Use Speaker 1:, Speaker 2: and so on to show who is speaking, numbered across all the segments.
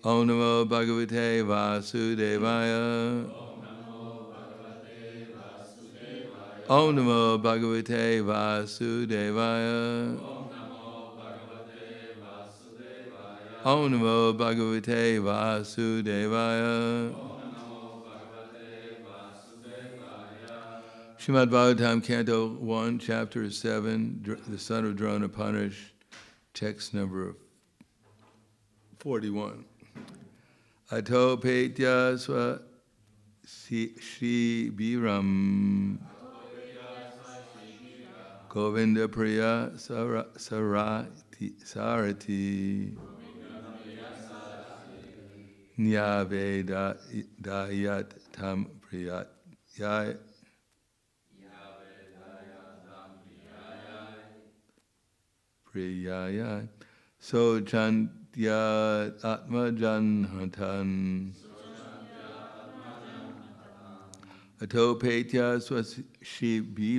Speaker 1: Om Namo Bhagavate Vasudevaya. Om Namo Bhagavate Vasudevaya. Om Namo Bhagavate Vasudevaya. Srimad Bhagavatam, Canto 1, Chapter 7, the son of Drona punished, text number 41. Ato Petya Swa Shri Biram Govinda Priya Sarati Nyavedayat Tam Priyat Yai Priyaya So Chantya Atma Janhatan Ato Petya Swashibiram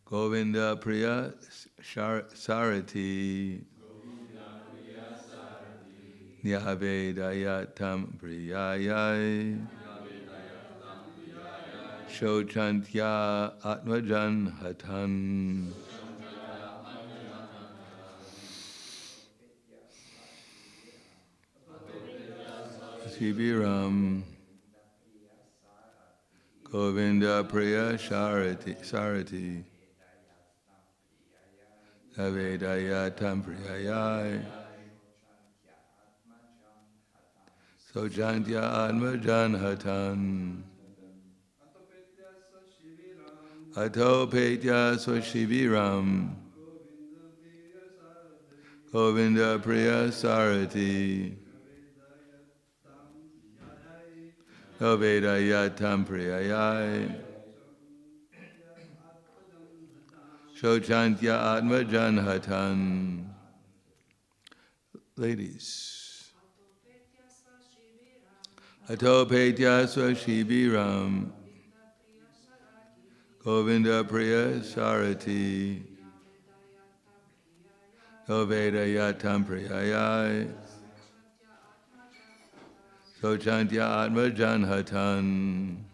Speaker 1: Govinda Priya Sarati Nyavedayatam Priyayai Shochantya Atmajan Hatan Shibiram Govinda Priya Sarati Nyavedayatam Priyayai Shochantya Atmajan Hatan Ato Petya Swashibiram Govinda Priya Sarati Novedayatam Priyayai Shochantya Atmajan Hatan. Ladies. Ato Petya Swashibiram Govinda Priya Sarati Novedayatam Priyayai Shochantya Atmajan Hatan.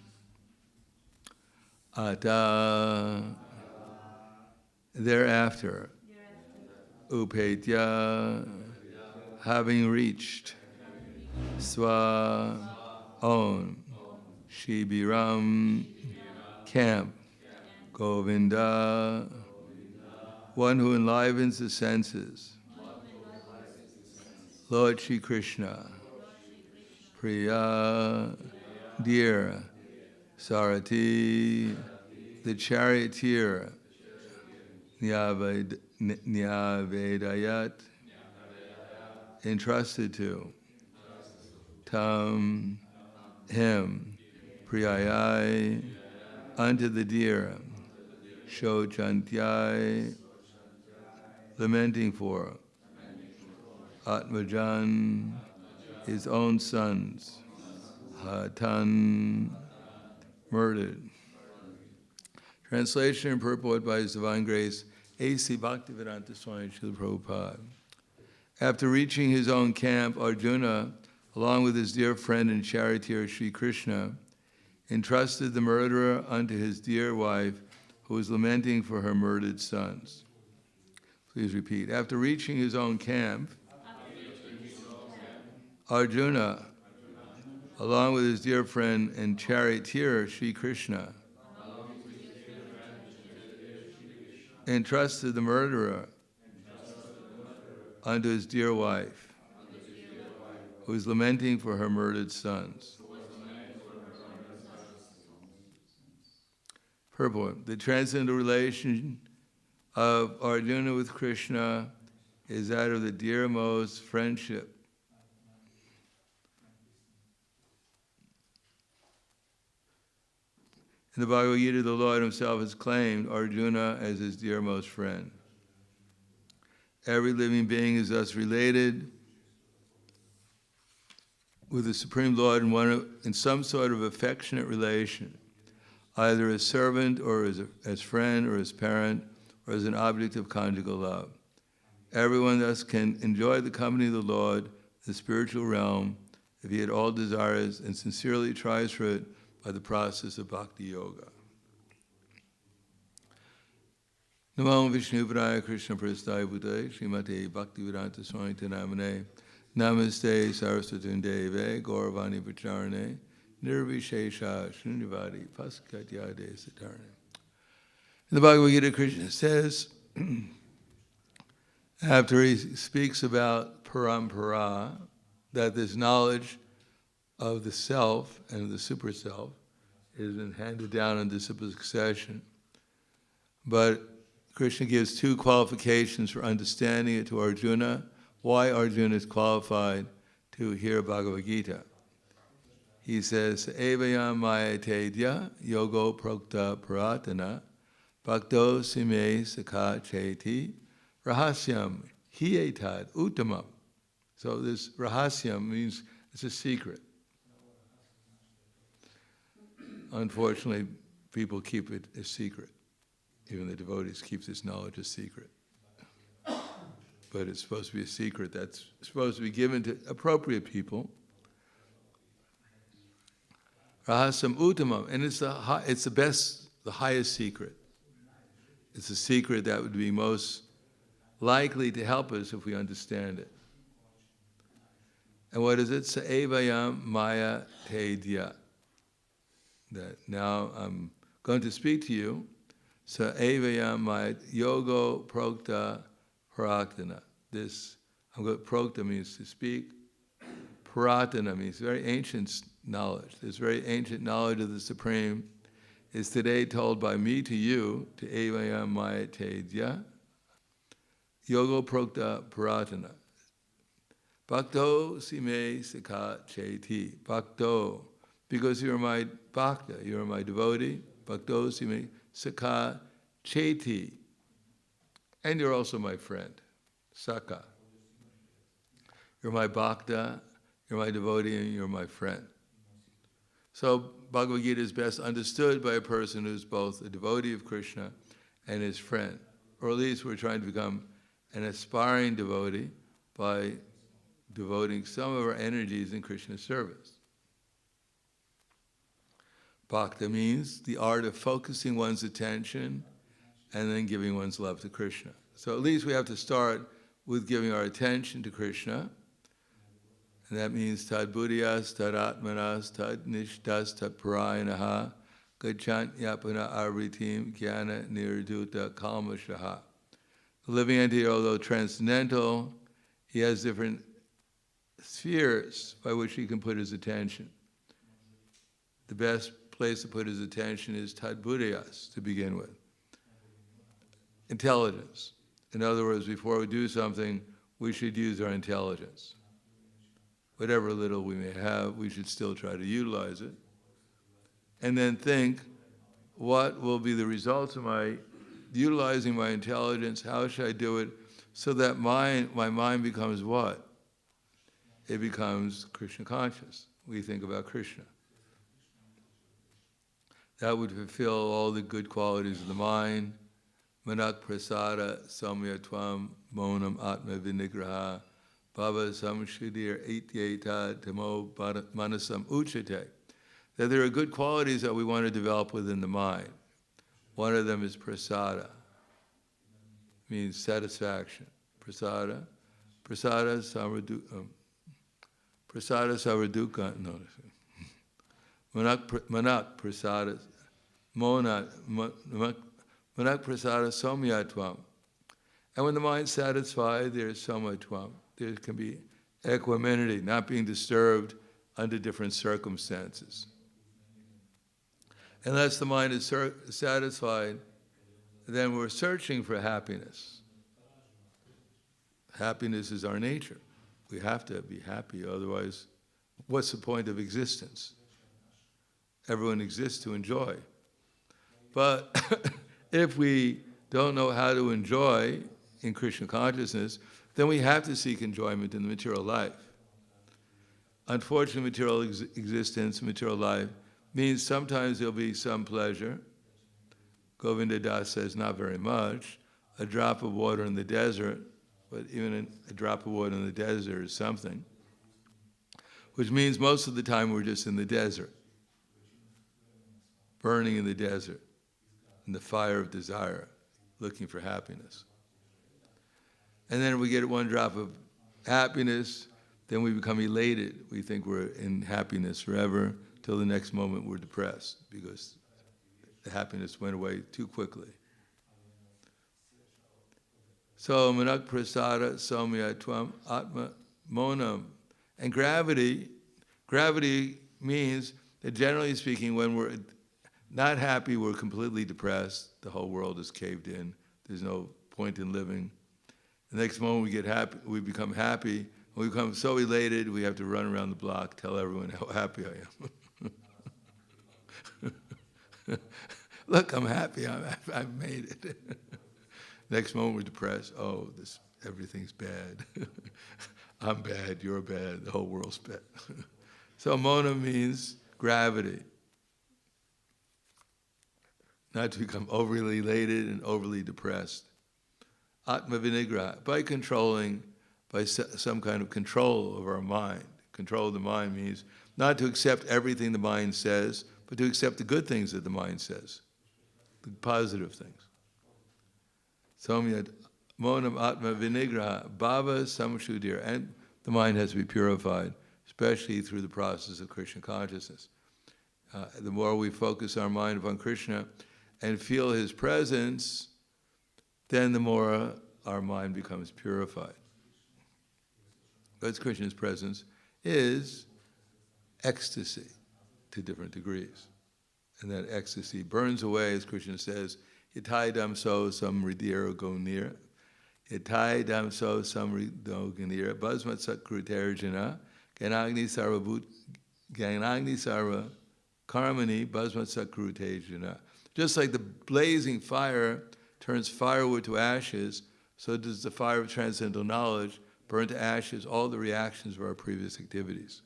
Speaker 1: Ata thereafter Upetya having reached Swa own Shibiram camp Govinda one who enlivens the senses Lord Shri Krishna Priya dear Sarati the charioteer Nyavedayat entrusted to Tam him Priyayai unto the deer Shochantyai lamenting for Atmajan his own sons Hatan murdered. Translation and purport by His Divine Grace A.C. Bhaktivedanta Swami Srila Prabhupada. After reaching his own camp, Arjuna, along with his dear friend and charioteer Sri Krishna, entrusted the murderer unto his dear wife, who was lamenting for her murdered sons. Please repeat. After reaching his own camp, Arjuna, along with his dear friend and charioteer Sri Krishna, entrusted the murderer unto his dear wife, who is lamenting for her murdered sons. Purport. The transcendental relation of Arjuna with Krishna is that of the dearmost friendship. In the Bhagavad Gita, the Lord himself has claimed Arjuna as his dearmost friend. Every living being is thus related with the Supreme Lord in some sort of affectionate relation, either as servant or as friend or as parent or as an object of conjugal love. Everyone thus can enjoy the company of the Lord, the spiritual realm, if he had all desires and sincerely tries for it by the process of bhakti yoga. Namo Vishnu Padaya Krishna Prasthaya Bhutale Srimate Bhaktivedanta Swami Namane Namaste Saraswati Deve Gauravani Pacharane Nirvishesha Shunyavadi Paskatyade Satarane. In the Bhagavad Gita, Krishna says, after he speaks about parampara, that this knowledge of the self and the super self has been handed down in disciplic succession. But Krishna gives two qualifications for understanding it to Arjuna, why Arjuna is qualified to hear Bhagavad Gita. He says, Evayam maya tedya yogo prokta paratana bhakto sime sakha cheti rahasyam hietad uttamam. So this rahasyam means it's a secret. Unfortunately, people keep it a secret. Even the devotees keep this knowledge a secret. But it's supposed to be a secret that's supposed to be given to appropriate people. Rahasam uttamam, and it's the best, the highest secret. It's a secret that would be most likely to help us if we understand it. And what is it? Sa'evayam maya tedya. That now I'm going to speak to you. Sa'evayam maya yogo prokta praktana. This, prokta means to speak. Paratana means very ancient knowledge. This very ancient knowledge of the Supreme is today told by me to you, to evayam maya tedya, yogo prokta paratana. Bhakto sime sikha cheti. Bhakto, because you're my bhakta, you're my devotee. Bhakto sime sikha cheti. And you're also my friend, Sakha. You're my bhakta, you're my devotee, and you're my friend. So Bhagavad Gita is best understood by a person who's both a devotee of Krishna and his friend. Or at least we're trying to become an aspiring devotee by devoting some of our energies in Krishna's service. Bhakta means the art of focusing one's attention and then giving one's love to Krishna. So at least we have to start with giving our attention to Krishna. And that means tad buddhiyas, tad atmanas, tad nishtas, tad parayanaha, gacchant yapana aritim, jnana nirduta kalmashaha. The living entity, although transcendental, he has different spheres by which he can put his attention. The best place to put his attention is tad buddhiyas, to begin with. Intelligence. In other words, before we do something, we should use our intelligence. Whatever little we may have, we should still try to utilize it. And then think, what will be the results of my utilizing my intelligence? How should I do it so that my mind becomes what? It becomes Krishna conscious. We think about Krishna. That would fulfill all the good qualities of the mind. Manak prasada samya tvam monam atma vinigraha bhava samshidir ityeta tamo manasam uchate. That there are good qualities that we want to develop within the mind. One of them is prasada, means satisfaction. Prasada savaduka, no. Manak prasada, Manak prasada somyatvam. And when the mind's satisfied, there's somatvam. There can be equanimity, not being disturbed under different circumstances. Unless the mind is satisfied, then we're searching for happiness. Happiness is our nature. We have to be happy, otherwise, what's the point of existence? Everyone exists to enjoy. But if we don't know how to enjoy in Krishna consciousness, then we have to seek enjoyment in the material life. Unfortunately, material existence, material life, means sometimes there'll be some pleasure. Govinda Das says not very much. A drop of water in the desert but even a drop of water in the desert is something, which means most of the time we're just in the desert, burning in the desert, in the fire of desire, looking for happiness. And then we get one drop of happiness, then we become elated. We think we're in happiness forever, till the next moment we're depressed because the happiness went away too quickly. So, manak prasada somya tvam atma monam. And gravity means that generally speaking, when we're not happy, we're completely depressed. The whole world is caved in. There's no point in living. The next moment we get happy, we become happy. We become so elated, we have to run around the block, tell everyone how happy I am. Look, I'm happy. I've made it. Next moment we're depressed. Oh, everything's bad. I'm bad. You're bad. The whole world's bad. So mona means gravity. Not to become overly elated and overly depressed. Atma vinigraha, by controlling, by some kind of control of our mind. Control of the mind means not to accept everything the mind says, but to accept the good things that the mind says, the positive things. Somyat monam atma vinigraha, bhava samshuddhir, and the mind has to be purified, especially through the process of Krishna consciousness. The more we focus our mind upon Krishna and feel his presence, then the more our mind becomes purified. Because Krishna's presence is ecstasy to different degrees. And that ecstasy burns away, as Krishna says, Hitai damso samridhira gonir, Hitai damso samridho ganira, Bhasmat satkruterjana, Ganagni sarva karmani, Bhasmat sakrutejana. Just like the blazing fire turns firewood to ashes, so does the fire of transcendental knowledge burn to ashes all the reactions of our previous activities.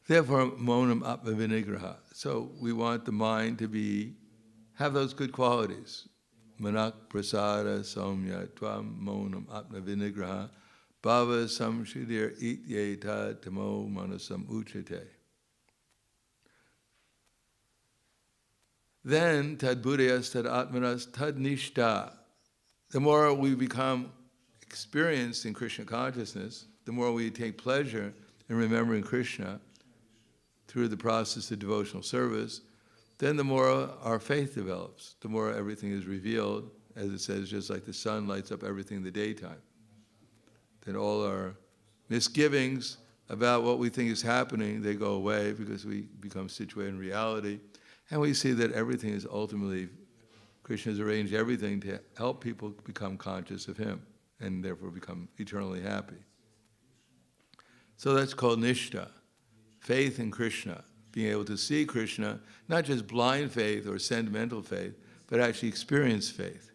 Speaker 1: Therefore, monam atma vinigraha. So we want the mind to have those good qualities. Manak prasada somya tvam monam atma vinigraha bhava samshuddhir ityeta tamo manasam uchate. Then tad buddhayas tad atmanas tad nishta. The more we become experienced in Krishna consciousness, the more we take pleasure in remembering Krishna through the process of devotional service, then the more our faith develops, the more everything is revealed, as it says, just like the sun lights up everything in the daytime. Then all our misgivings about what we think is happening, they go away because we become situated in reality. And we see that everything is ultimately, Krishna has arranged everything to help people become conscious of him and therefore become eternally happy. So that's called nishta, faith in Krishna, being able to see Krishna, not just blind faith or sentimental faith, but actually experience faith.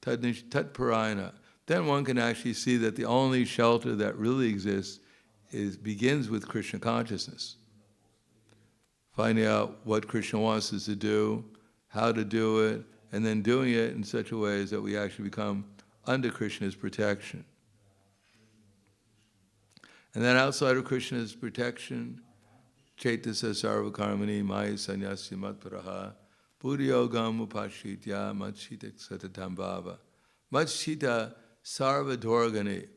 Speaker 1: Tat parayana. Then one can actually see that the only shelter that really exists begins with Krishna consciousness. Finding out what Krishna wants us to do, how to do it, and then doing it in such a way that we actually become under Krishna's protection. And then outside of Krishna's protection, Chaitasa sarva karmani maya sanyasya matparaha buddhiyogam upashitya matchita satatam bhava. Matchita sarva dorgani.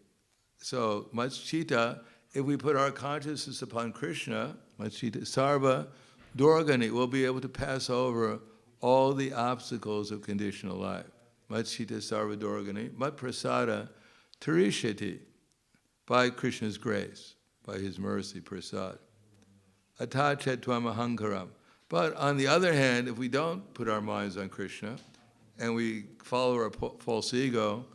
Speaker 1: So matchita, if we put our consciousness upon Krishna, matchita sarva dorgani, we'll be able to pass over all the obstacles of conditional life. Matchita sarva dorgani, mat prasada tarishati, by Krishna's grace, by his mercy, prasad. Atachetvam ahankaram. But on the other hand, if we don't put our minds on Krishna, and we follow our false ego,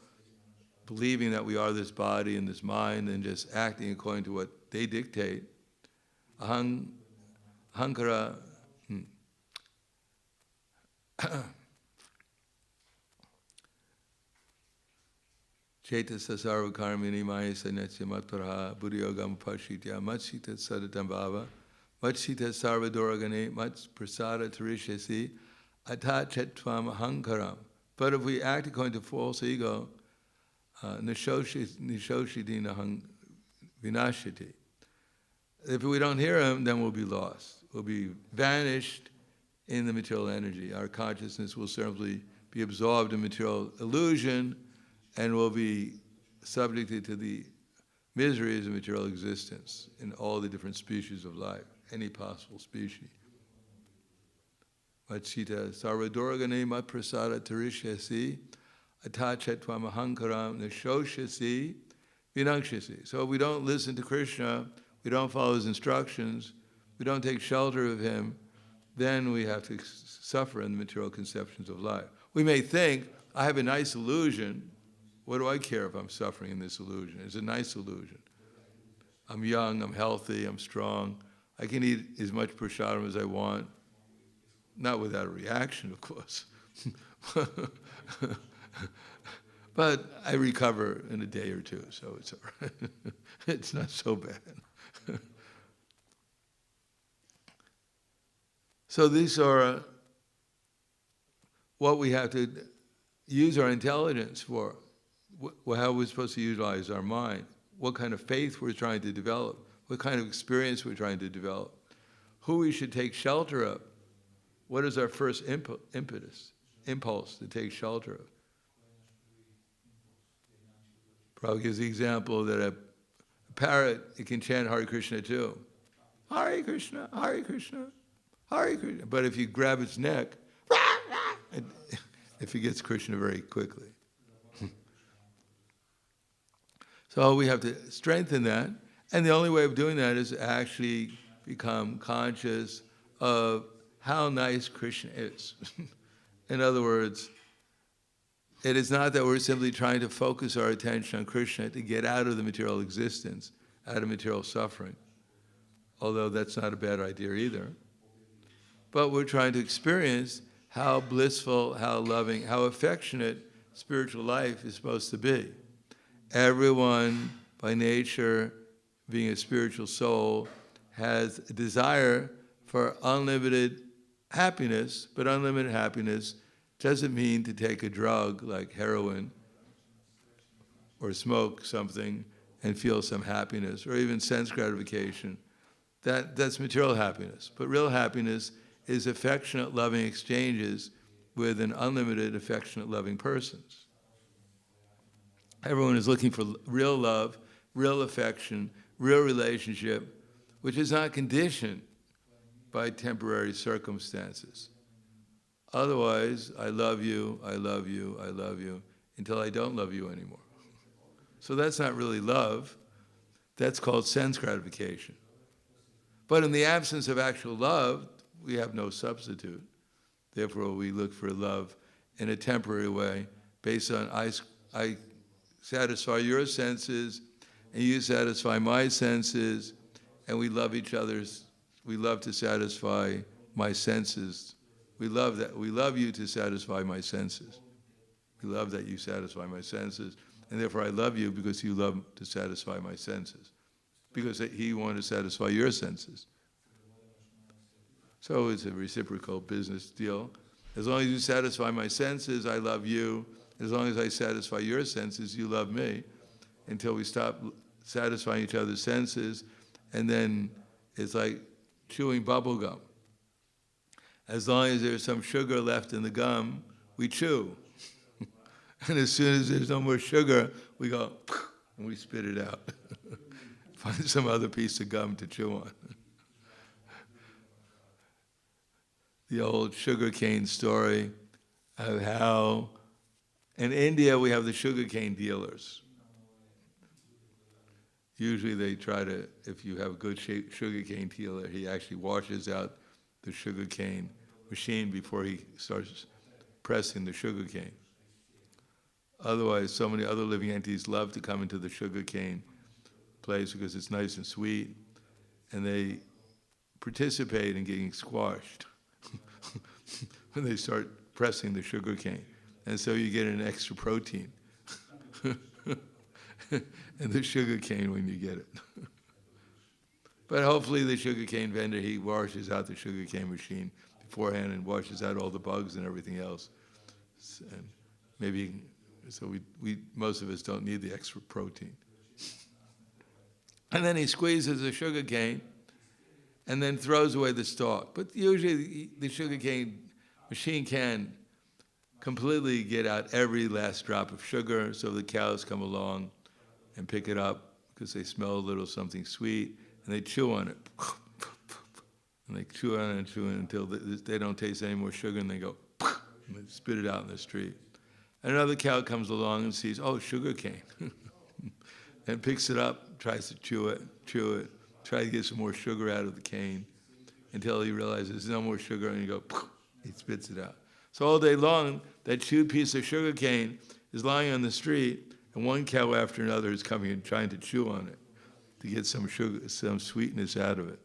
Speaker 1: believing that we are this body and this mind, and just acting according to what they dictate, ahankara, Chaitasa sarva karmini maya sanyasya matparaha buddhiyogam upashitya matchita sadatam bhava matchita sarva doragani mats prasada tarishasi Atachetvam ahankaram. But if we act according to false ego, nishoshiti nahang vinashiti. If we don't hear him, then we'll be lost. We'll be vanished in the material energy. Our consciousness will certainly be absorbed in material illusion and will be subjected to the miseries of material existence in all the different species of life, any possible species. Machita sarvadorgane mat prasada tarishyasi atachetvam ahankaram nishoshasi vinakshasi. So if we don't listen to Krishna, we don't follow his instructions, we don't take shelter of him, then we have to suffer in the material conceptions of life. We may think, I have a nice illusion. What do I care if I'm suffering in this illusion? It's a nice illusion. I'm young, I'm healthy, I'm strong. I can eat as much prasadam as I want. Not without a reaction, of course. But I recover in a day or two, so it's all right. It's not so bad. So these are what we have to use our intelligence for, how we're supposed to utilize our mind, what kind of faith we're trying to develop, what kind of experience we're trying to develop, who we should take shelter of, what is our first impulse to take shelter of. Prabhupada gives the example that a parrot, it can chant Hare Krishna too. Hare Krishna, Hare Krishna, Hare Krishna. But if you grab its neck, it forgets Krishna very quickly. So we have to strengthen that. And the only way of doing that is to actually become conscious of how nice Krishna is. In other words, it is not that we're simply trying to focus our attention on Krishna to get out of the material existence, out of material suffering, although that's not a bad idea either. But we're trying to experience how blissful, how loving, how affectionate spiritual life is supposed to be. Everyone, by nature, being a spiritual soul, has a desire for unlimited happiness, but unlimited happiness doesn't mean to take a drug like heroin or smoke something and feel some happiness, or even sense gratification. That's material happiness. But real happiness is affectionate, loving exchanges with an unlimited, affectionate, loving persons. Everyone is looking for real love, real affection, real relationship, which is not conditioned by temporary circumstances. Otherwise, I love you, I love you, I love you, until I don't love you anymore. So that's not really love. That's called sense gratification. But in the absence of actual love, we have no substitute. Therefore, we look for love in a temporary way, based on I satisfy your senses, and you satisfy my senses, and we love each other's. We love to satisfy my senses. We love that. We love you to satisfy my senses. We love that you satisfy my senses, and therefore I love you because you love to satisfy my senses, because he wanted to satisfy your senses. So it's a reciprocal business deal. As long as you satisfy my senses, I love you. As long as I satisfy your senses, you love me, until we stop satisfying each other's senses, and then it's like chewing bubble gum. As long as there's some sugar left in the gum, we chew. And as soon as there's no more sugar, we go, and we spit it out. Find some other piece of gum to chew on. The old sugarcane story of how in India we have the sugarcane dealers. Usually they try to, if you have a good sugarcane dealer, he actually washes out the sugarcane machine before he starts pressing the sugarcane. Otherwise, so many other living entities love to come into the sugarcane place because it's nice and sweet, and they participate in getting squashed when they start pressing the sugarcane. And so you get an extra protein in the sugarcane when you get it. But hopefully the sugarcane vendor, he washes out the sugarcane machine beforehand and washes out all the bugs and everything else. And maybe, so we most of us don't need the extra protein. And then he squeezes a sugar cane and then throws away the stalk. But usually the sugar cane machine can completely get out every last drop of sugar, so the cows come along and pick it up because they smell a little something sweet, and they chew on it. And they chew on it and chew on it until they don't taste any more sugar, and they go, and they spit it out in the street. And another cow comes along and sees, oh, sugar cane, and picks it up, tries to chew it, try to get some more sugar out of the cane until he realizes there's no more sugar, and he spits it out. So all day long, that chewed piece of sugar cane is lying on the street, and one cow after another is coming and trying to chew on it to get some sugar, some sweetness out of it.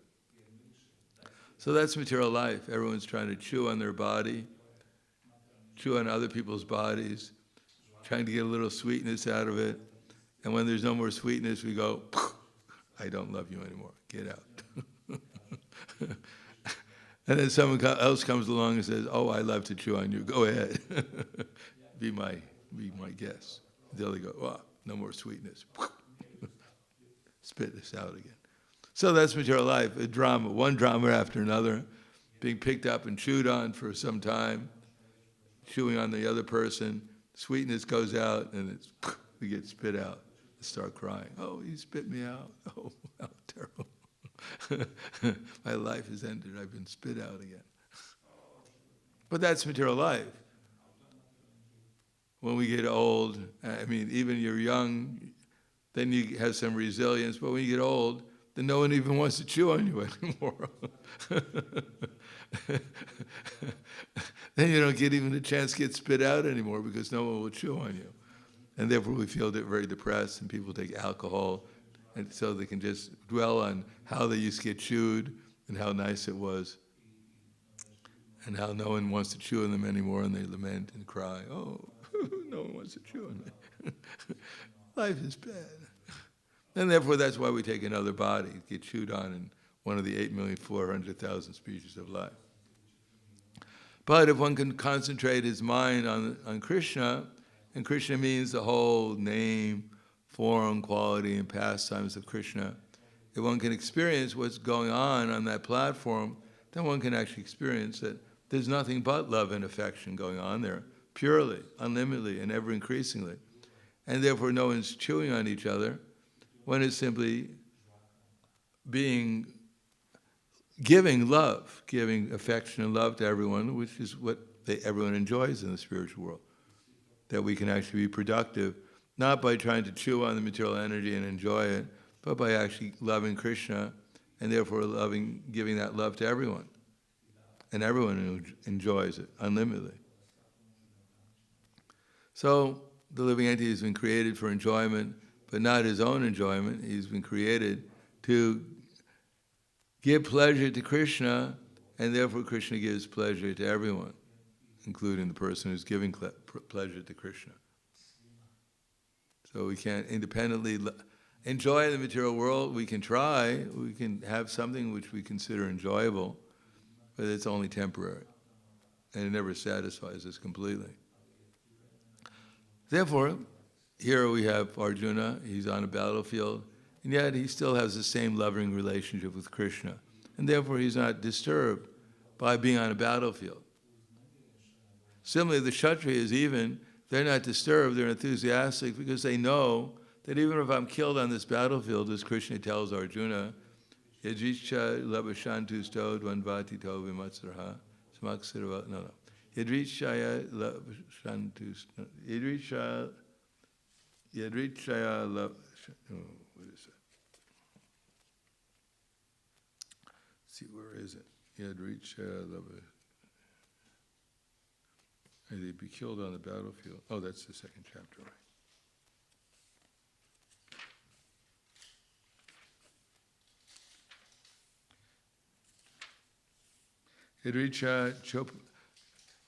Speaker 1: So that's material life. Everyone's trying to chew on their body, chew on other people's bodies, trying to get a little sweetness out of it. And when there's no more sweetness, we go, I don't love you anymore. Get out. And then someone else comes along and says, oh, I love to chew on you. Go ahead. be my guest. Until they go, oh, no more sweetness. Spit this out again. So that's material life, a drama, one drama after another, being picked up and chewed on for some time, chewing on the other person. Sweetness goes out, and we get spit out. Start crying. Oh, he spit me out. Oh, how terrible. My life has ended. I've been spit out again. But that's material life. When we get old, I mean, even you're young, then you have some resilience. But when you get old, then no one even wants to chew on you anymore. Then you don't get even a chance to get spit out anymore because no one will chew on you. And therefore we feel very depressed, and people take alcohol, and so they can just dwell on how they used to get chewed and how nice it was, and how no one wants to chew on them anymore, and they lament and cry, oh, no one wants to chew on me. Life is bad. And therefore that's why we take another body, get chewed on in one of the 8,400,000 species of life. But if one can concentrate his mind on Krishna, and Krishna means the whole name, form, quality, and pastimes of Krishna. If one can experience what's going on that platform, then one can actually experience that there's nothing but love and affection going on there, purely, unlimitedly, and ever increasingly. And therefore no one's chewing on each other. One is simply giving love, giving affection and love to everyone, which is what everyone enjoys in the spiritual world. That we can actually be productive, not by trying to chew on the material energy and enjoy it, but by actually loving Krishna, and therefore giving that love to everyone. And everyone enjoys it unlimitedly. So the living entity has been created for enjoyment, but not his own enjoyment. He's been created to give pleasure to Krishna, and therefore Krishna gives pleasure to everyone, including the person who's giving pleasure to Krishna. So we can't independently enjoy the material world. We can try. We can have something which we consider enjoyable, but it's only temporary, and it never satisfies us completely. Therefore, here we have Arjuna. He's on a battlefield, and yet he still has the same loving relationship with Krishna, and therefore he's not disturbed by being on a battlefield. Similarly, the Kshatriyas they're not disturbed, they're enthusiastic because they know that even if I'm killed on this battlefield, as Krishna tells Arjuna, Yadricha labashantusto dvanvatito vimatsaraha samaksarava, no. Yadrichaya labashantusto, Yadrichaya lab, what is it? Let's see, where is it? Yadrichaya labashantusto. They'd be killed on the battlefield. Oh, that's the second chapter, right?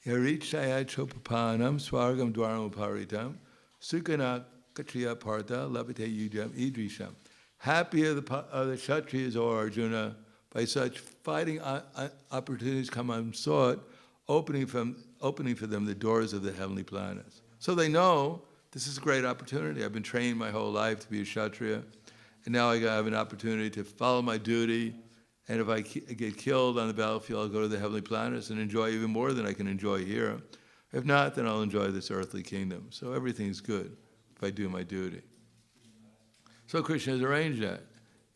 Speaker 1: Yarichaya chopapanam swargam dwaram uparitam sukana katriya partha labite yudam idrisham. Happy are the Kshatriyas, O Arjuna, by such fighting opportunities come unsought, opening for them the doors of the heavenly planets. So they know this is a great opportunity. I've been trained my whole life to be a Kshatriya, and now I have an opportunity to follow my duty, and if I get killed on the battlefield, I'll go to the heavenly planets and enjoy even more than I can enjoy here. If not, then I'll enjoy this earthly kingdom. So everything's good if I do my duty. So Krishna has arranged that.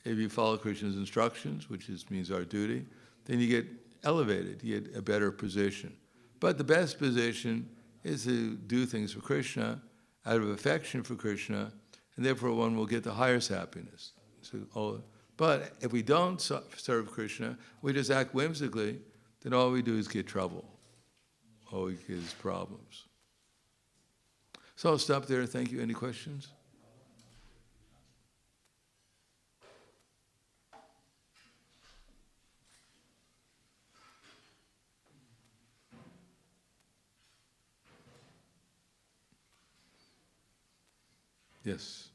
Speaker 1: If you follow Krishna's instructions, which means our duty, then you get elevated, you get a better position. But the best position is to do things for Krishna, out of affection for Krishna, and therefore one will get the highest happiness. But if we don't serve Krishna, we just act whimsically, then all we do is get trouble. All we get is problems. So I'll stop there. Thank you. Any questions? Yes.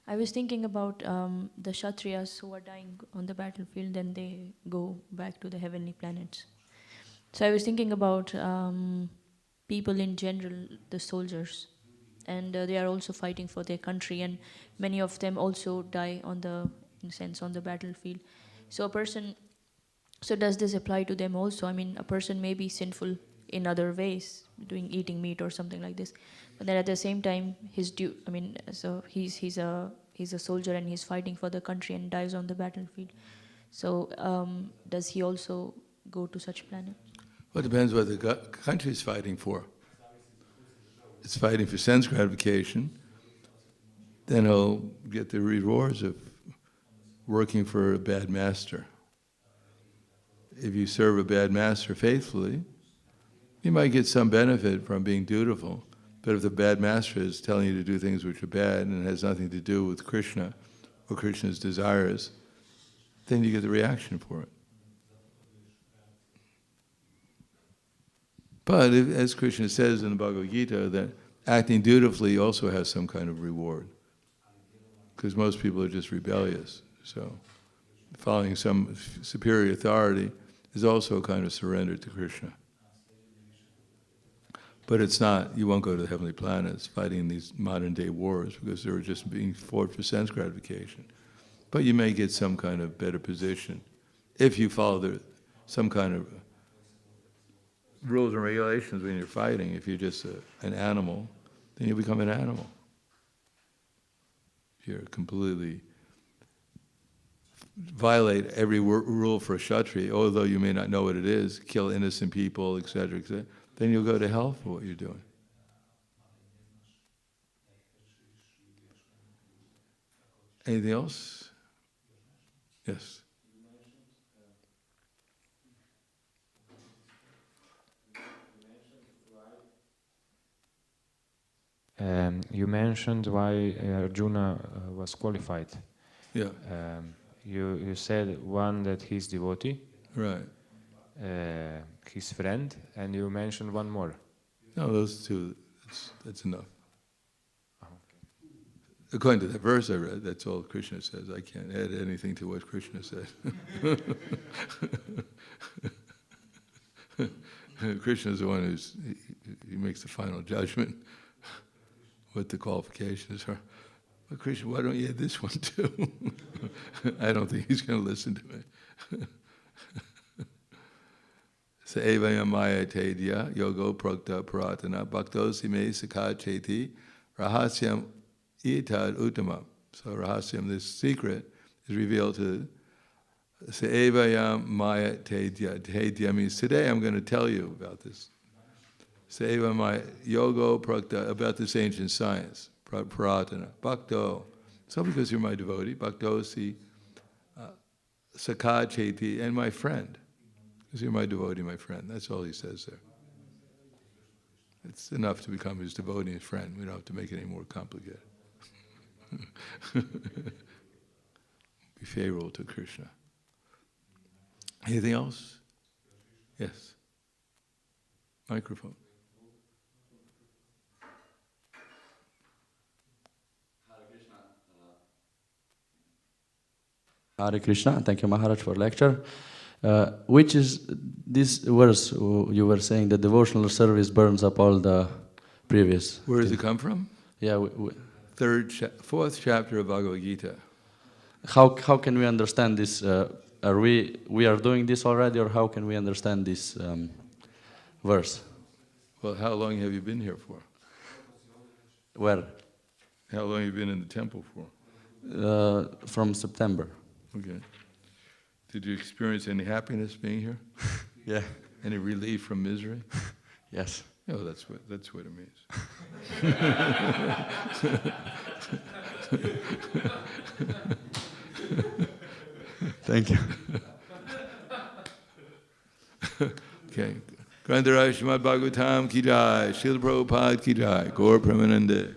Speaker 2: I was thinking about the Kshatriyas who are dying on the battlefield, then they go back to the heavenly planets. So I was thinking about people in general, the soldiers, and they are also fighting for their country, and many of them also die on the battlefield. So does this apply to them also? I mean, a person may be sinful in other ways, eating meat or something like this, but then at the same time, he's a soldier and he's fighting for the country and dies on the battlefield. So does he also go to such planet?
Speaker 1: Well, it depends what the country is fighting for. It's fighting for sense gratification, then he'll get the rewards of working for a bad master. If you serve a bad master faithfully, you might get some benefit from being dutiful, but if the bad master is telling you to do things which are bad and has nothing to do with Krishna or Krishna's desires, then you get the reaction for it. But as Krishna says in the Bhagavad Gita, that acting dutifully also has some kind of reward, because most people are just rebellious. So following some superior authority is also a kind of surrender to Krishna. But it's not, you won't go to the heavenly planets fighting these modern day wars because they're just being fought for sense gratification. But you may get some kind of better position if you follow some kind of rules and regulations when you're fighting. If you're just an animal, then you become an animal. If you're completely violate every rule for a Kshatriya, although you may not know what it is, kill innocent people, etc., then you'll go to hell for what you're doing. Anything else? Yes.
Speaker 3: You mentioned why Arjuna was qualified.
Speaker 1: Yeah.
Speaker 3: You said one that he's devotee.
Speaker 1: Right.
Speaker 3: His friend, and you mentioned one more.
Speaker 1: No, those two, that's enough.
Speaker 3: Oh, okay.
Speaker 1: According to that verse I read, that's all Krishna says. I can't add anything to what Krishna said. Krishna's the one he makes the final judgment, what the qualifications are. But Krishna, why don't you add this one too? I don't think he's going to listen to me. Sa evayam maya tedya yogo prakta paratana bhaktosi me sakha cheti rahasyam itad uttama. So rahasyam, this secret, is revealed to Sa evayam maya tedya. Tedya means today I'm going to tell you about this. Sa evayam maya yogo prakta, about this ancient science, paratana, bhakto. So because you're my devotee, bhaktosi sakha cheti, and my friend. Because you're my devotee, my friend. That's all he says there. It's enough to become his devotee and friend. We don't have to make it any more complicated. Be favorable to Krishna. Anything else? Yes. Microphone.
Speaker 4: Hare Krishna. Hare Krishna. Thank you, Maharaj, for lecture. Which is this verse you were saying, the devotional service burns up all the previous?
Speaker 1: Where does it come from?
Speaker 4: Yeah.
Speaker 1: Fourth chapter of Bhagavad Gita.
Speaker 4: How can we understand this? Are we are doing this already, or how can we understand this verse?
Speaker 1: Well, how long have you been here for?
Speaker 4: Where?
Speaker 1: How long have you been in the temple for?
Speaker 4: From September.
Speaker 1: Okay. Did you experience any happiness being here?
Speaker 4: Yeah.
Speaker 1: Any relief from misery?
Speaker 4: Yes.
Speaker 1: Oh, that's what it means.
Speaker 4: Thank you.
Speaker 1: Okay. Grandaraj Srimad Bhagavatam ki jai, Srila Prabhupada ki jai, Gaur Premanande.